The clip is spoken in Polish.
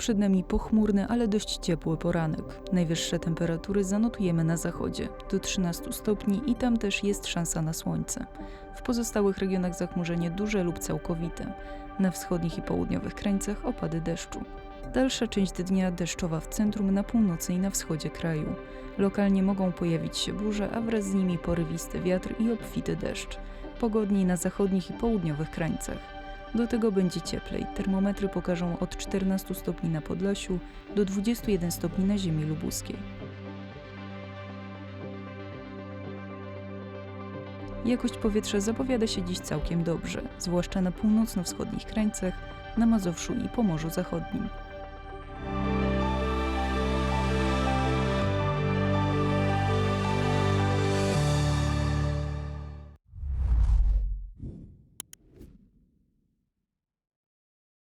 Przed nami pochmurny, ale dość ciepły poranek. Najwyższe temperatury zanotujemy na zachodzie, do 13 stopni i tam też jest szansa na słońce. W pozostałych regionach zachmurzenie duże lub całkowite. Na wschodnich i południowych krańcach opady deszczu. Dalsza część dnia deszczowa w centrum, na północy i na wschodzie kraju. Lokalnie mogą pojawić się burze, a wraz z nimi porywisty wiatr i obfity deszcz. Pogodniej na zachodnich i południowych krańcach. Do tego będzie cieplej. Termometry pokażą od 14 stopni na Podlasiu do 21 stopni na ziemi lubuskiej. Jakość powietrza zapowiada się dziś całkiem dobrze, zwłaszcza na północno-wschodnich krańcach, na Mazowszu i Pomorzu Zachodnim.